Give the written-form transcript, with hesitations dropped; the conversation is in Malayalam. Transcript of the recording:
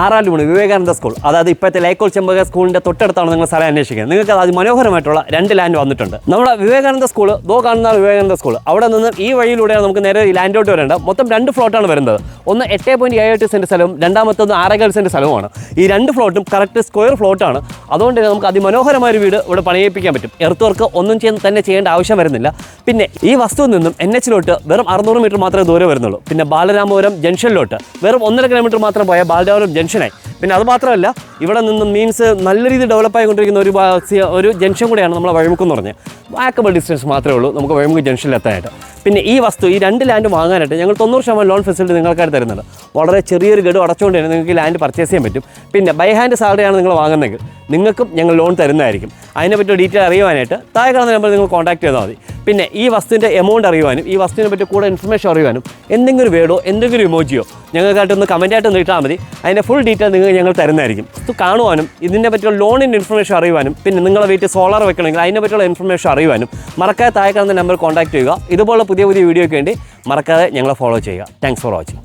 ആറാലുമണി വിവേകാനന്ദ സ്കൂൾ, അതായത് ഇപ്പോഴത്തെ ലൈക്കോൾ ചെമ്പക സ്കൂളിൻ്റെ തൊട്ടടുത്താണ് നിങ്ങൾ സ്ഥലം അന്വേഷിക്കുന്നത്. നിങ്ങൾക്ക് അതിമനോഹരമായിട്ടുള്ള 2 ലാൻഡ് വന്നിട്ടുണ്ട്. നമ്മുടെ വിവേകാനന്ദ സ്കൂൾ കാണുന്ന വിവേകാനന്ദ സ്കൂൾ അവിടെ നിന്ന് ഈ വഴിയിലൂടെയാണ് നമുക്ക് നേരെ ഈ ലാൻഡോട്ട് വരേണ്ടത്. മൊത്തം 2 ഫ്ലോട്ടാണ് വരുന്നത്. ഒന്ന് 8.78 സെൻറ്റ് സ്ഥലവും രണ്ടാമത്തൊന്ന് 6.4 സെൻറ്റ് സ്ഥലവുമാണ്. ഈ 2 ഫ്ലോട്ടും കറക്റ്റ് സ്ക്വയർ ഫ്ലോട്ടാണ്. അതുകൊണ്ട് തന്നെ നമുക്ക് അതിമനോഹരമായ ഒരു വീട് ഇവിടെ പണിയിപ്പിക്കാൻ പറ്റും. എർത്ത് വർക്ക് ഒന്നും ചെയ്യേണ്ട ആവശ്യം വരുന്നില്ല. പിന്നെ ഈ വസ്തുവിൽ നിന്നും NH-ലോട്ട് വെറും 600 മീറ്റർ മാത്രമേ ദൂരം വരുന്നുള്ളൂ. പിന്നെ ബാലരാമപുരം ജംഗ്ഷനിലോട്ട് വെറും 1.5 കിലോമീറ്റർ മാത്രം പോയാൽ ബാലരാമപുരം ജംഗ്ഷനായി. പിന്നെ അതുമാത്രമല്ല, ഇവിടെ നിന്നും മീൻസ് നല്ല രീതിയിൽ ഡെവലപ്പായിക്കൊണ്ടിരിക്കുന്ന ഒരു ജംഗ്ഷൻ കൂടെയാണ് നമ്മളെ വഴിമുക്ക് എന്ന് പറഞ്ഞത്. വാക്കബിൾ ഡിസ്റ്റൻസ് മാത്രമേ ഉള്ളൂ നമുക്ക് വഴിമുക്ക് ജംഗ്ഷനിലെത്താനായിട്ട്. പിന്നെ ഈ വസ്തു ഈ 2 ലാൻഡ് വാങ്ങാനായിട്ട് ഞങ്ങൾ 90% ലോൺ ഫെസിലിറ്റി നിങ്ങൾക്കായിട്ട് തരുന്നുണ്ട്. വളരെ ചെറിയൊരു ഗഡു അടച്ചുകൊണ്ട് തന്നെ നിങ്ങൾക്ക് ഈ ലാൻഡ് പർച്ചേസ് ചെയ്യാൻ പറ്റും. പിന്നെ ബൈ ഹാൻഡ് സാലറിയാണ് നിങ്ങൾ വാങ്ങുന്നതെങ്കിൽ നിങ്ങൾക്കും ഞങ്ങൾ ലോൺ തരുന്നതായിരിക്കും. അതിനെപ്പറ്റി ഡീറ്റെയിൽ അറിയുവാനായിട്ട് താഴെ കാണുന്ന നമ്പറിൽ നിങ്ങൾ കോൺടാക്ട് ചെയ്താൽ മതി. പിന്നെ ഈ വസ്തുവിൻ്റെ എമൗണ്ട് അറിയുവാനും ഈ വസ്തുവിനെ പറ്റി കൂടുതൽ ഇൻഫർമേഷൻ അറിയുവാനും എന്തെങ്കിലും വേർഡോ എന്തെങ്കിലും ഇമോജിയോ ഞങ്ങൾക്കായിട്ടൊന്ന് കമൻറ്റായിട്ട് നീട്ടാൽ മതി. അതിൻ്റെ ഫുൾ ഡീറ്റെയിൽ നിങ്ങൾക്ക് ഞങ്ങൾ തരുന്നതായിരിക്കും. ഇത് കാണുവാനും ഇതിനെ പറ്റിയുള്ള ലോണിൻ്റെ ഇൻഫർമേഷൻ അറിയുവാനും പിന്നെ നിങ്ങളുടെ വീട്ടിൽ സോളാർ വെക്കണമെങ്കിൽ അതിനെ പറ്റിയുള്ള ഇൻഫർമേഷൻ അറിയുവാനും മറക്കാതെ താഴെ കാണുന്ന നമ്പർ കോൺടാക്ട് ചെയ്യുക. ഇതുപോലുള്ള പുതിയ വീഡിയോയ്ക്ക് വേണ്ടി മറക്കാതെ ഞങ്ങളെ ഫോളോ ചെയ്യുക. Thanks for watching.